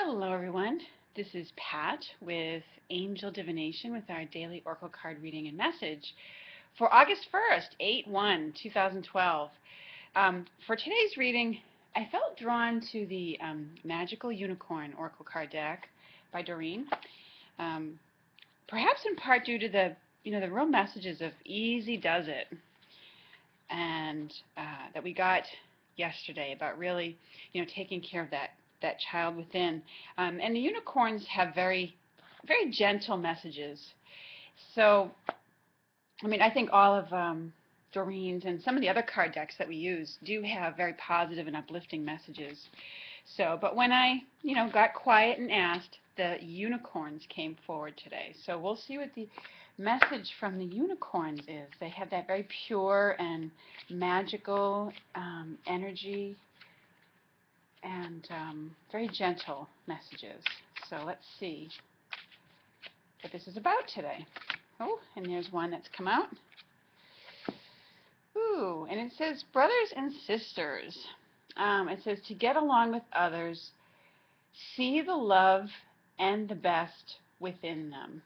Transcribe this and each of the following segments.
Hello everyone, this is Pat with Angel Divination with our daily Oracle card reading and message for August 1st, 8/1/2012. For today's reading, I felt drawn to the Magical Unicorn Oracle card deck by Doreen, um, perhaps in part due to the real messages of easy does it and that we got yesterday about really, taking care of that child within. And the unicorns have very, very gentle messages. So, I think all of Doreen's and some of the other card decks that we use do have very positive and uplifting messages. So, but when I, got quiet and asked, the unicorns came forward today. So we'll see what the message from the unicorns is. They have that very pure and magical energy and very gentle messages. So let's see what this is about today. Oh, and there's one that's come out. Ooh, and it says brothers and sisters. It says to get along with others, see the love and the best within them.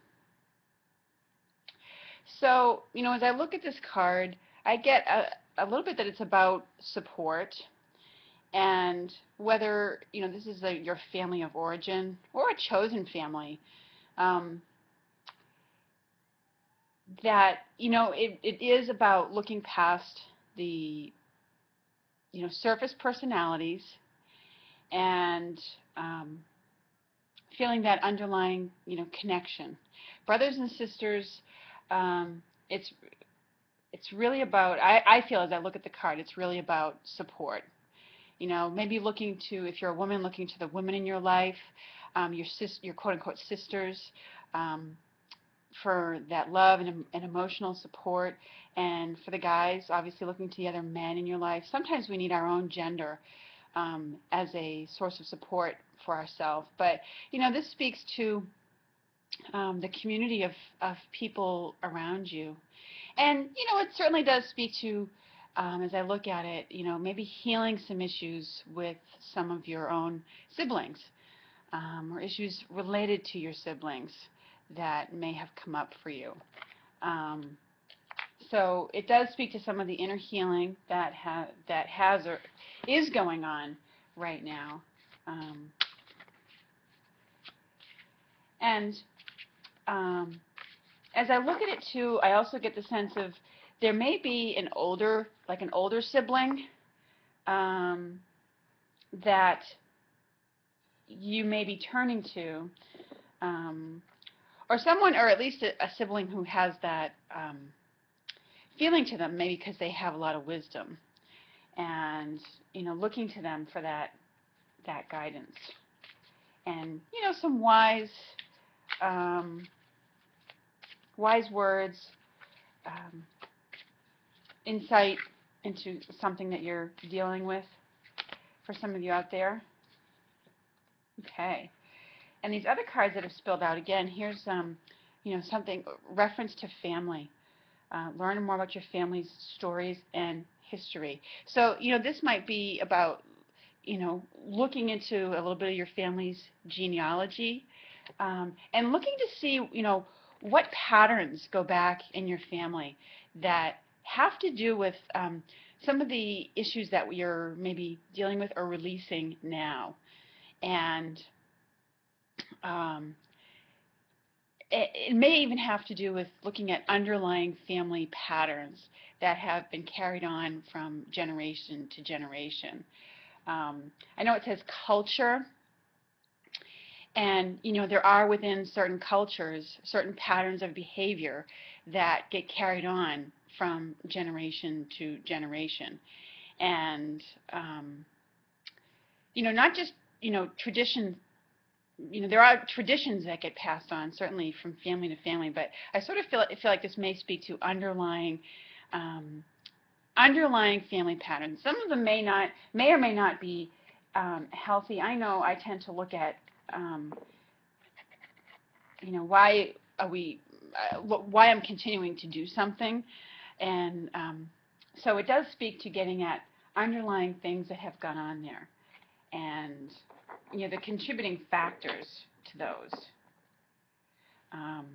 So, as I look at this card, I get a little bit that it's about support, and whether, this is your family of origin or a chosen family, that, it is about looking past the, surface personalities and feeling that underlying, connection. Brothers and sisters, it's really about, I feel as I look at the card, it's really about support. Maybe looking to, if you're a woman, looking to the women in your life, your quote-unquote sisters, for that love and emotional support. And for the guys, obviously looking to the other men in your life. Sometimes we need our own gender as a source of support for ourselves. But, this speaks to the community of people around you. And, it certainly does speak to, as I look at it, maybe healing some issues with some of your own siblings, or issues related to your siblings that may have come up for you. So it does speak to some of the inner healing that has or is going on right now. And as I look at it too, I also get the sense of there may be an older sibling that you may be turning to, or someone, or at least a sibling who has that feeling to them, maybe because they have a lot of wisdom, and looking to them for that guidance, and some wise words, insight into something that you're dealing with for some of you out there. Okay. And these other cards that have spilled out, again, here's something, reference to family. Learn more about your family's stories and history. So, this might be about, looking into a little bit of your family's genealogy, and looking to see, what patterns go back in your family that have to do with some of the issues that you're maybe dealing with or releasing now. And it may even have to do with looking at underlying family patterns that have been carried on from generation to generation. I know it says culture, and there are within certain cultures certain patterns of behavior that get carried on from generation to generation. And not just tradition. There are traditions that get passed on, certainly from family to family, but I sort of feel like this may speak to underlying family patterns. Some of them may or may not be healthy. I know I tend to look at why I'm continuing to do something, and so it does speak to getting at underlying things that have gone on there. And the contributing factors to those. Um,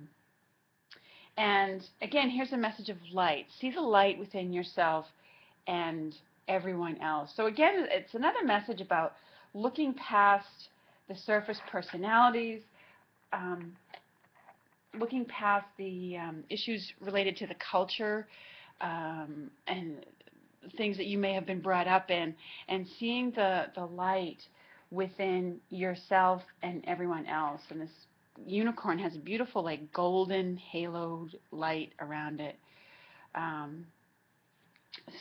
and again, here's a message of light. See the light within yourself and everyone else. So again, it's another message about looking past the surface personalities, um, looking past the issues related to the culture and things that you may have been brought up in, and seeing the light within yourself and everyone else. And this unicorn has a beautiful, like, golden haloed light around it.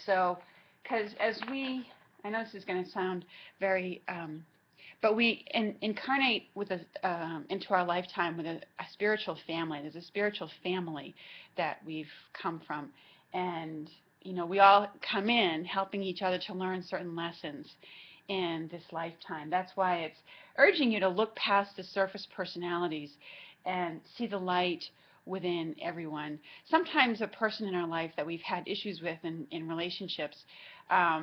So, because I know this is going to sound very, but we incarnate with into our lifetime with a spiritual family. There's a spiritual family that we've come from, and we all come in helping each other to learn certain lessons in this lifetime. That's why it's urging you to look past the surface personalities and see the light within everyone. Sometimes a person in our life that we've had issues with in relationships, as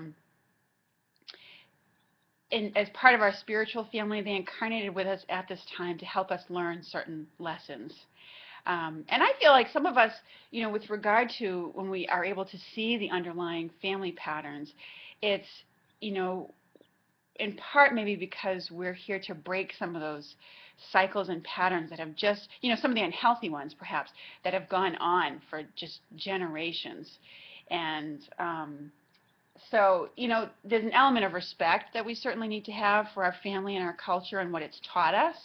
part of our spiritual family, they incarnated with us at this time to help us learn certain lessons. And I feel like some of us, with regard to when we are able to see the underlying family patterns, it's, in part maybe because we're here to break some of those cycles and patterns that have just, some of the unhealthy ones perhaps, that have gone on for just generations. And so, there's an element of respect that we certainly need to have for our family and our culture and what it's taught us,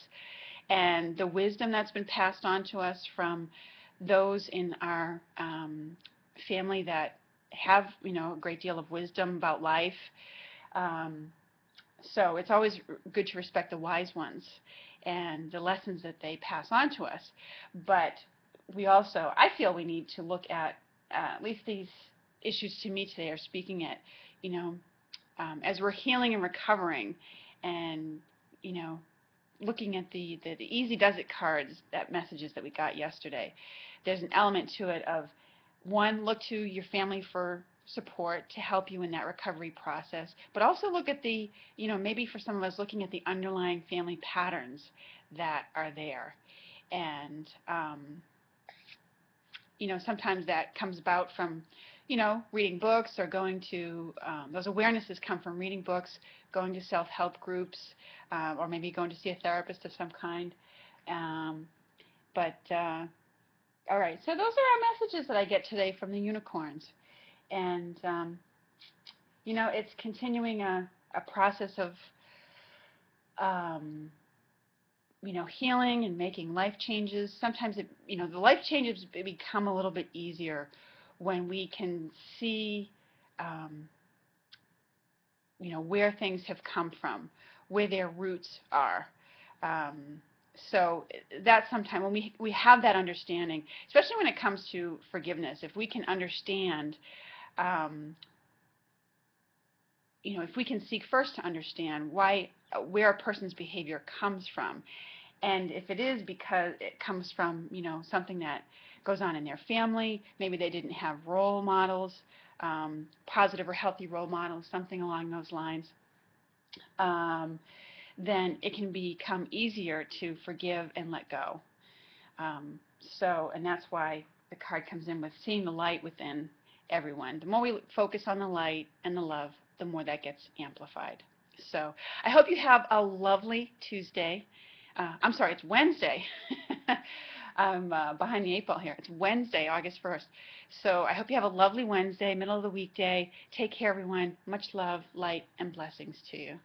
and the wisdom that's been passed on to us from those in our family that have, a great deal of wisdom about life. So it's always good to respect the wise ones and the lessons that they pass on to us. But we also, I feel we need to look at least these issues to me today are speaking at, as we're healing and recovering and, looking at the easy does it cards, that messages that we got yesterday. There's an element to it of, one, look to your family for support to help you in that recovery process, but also look at the, maybe for some of us, looking at the underlying family patterns that are there. And, sometimes that comes about from, reading books or going to, those awarenesses come from reading books, going to self-help groups, or maybe going to see a therapist of some kind. All right, so those are our messages that I get today from the unicorns. And, it's continuing a process of, healing and making life changes. Sometimes, the life changes become a little bit easier when we can see, where things have come from, where their roots are. So that's sometimes when we have that understanding, especially when it comes to forgiveness, if we can understand, if we can seek first to understand where a person's behavior comes from, and if it is because it comes from, something that goes on in their family, maybe they didn't have role models, positive or healthy role models, something along those lines, then it can become easier to forgive and let go. And that's why the card comes in with seeing the light within everyone. The more we focus on the light and the love, the more that gets amplified. So I hope you have a lovely Tuesday. I'm sorry, it's Wednesday. I'm behind the eight ball here. It's Wednesday, August 1st. So I hope you have a lovely Wednesday, middle of the weekday. Take care, everyone. Much love, light, and blessings to you.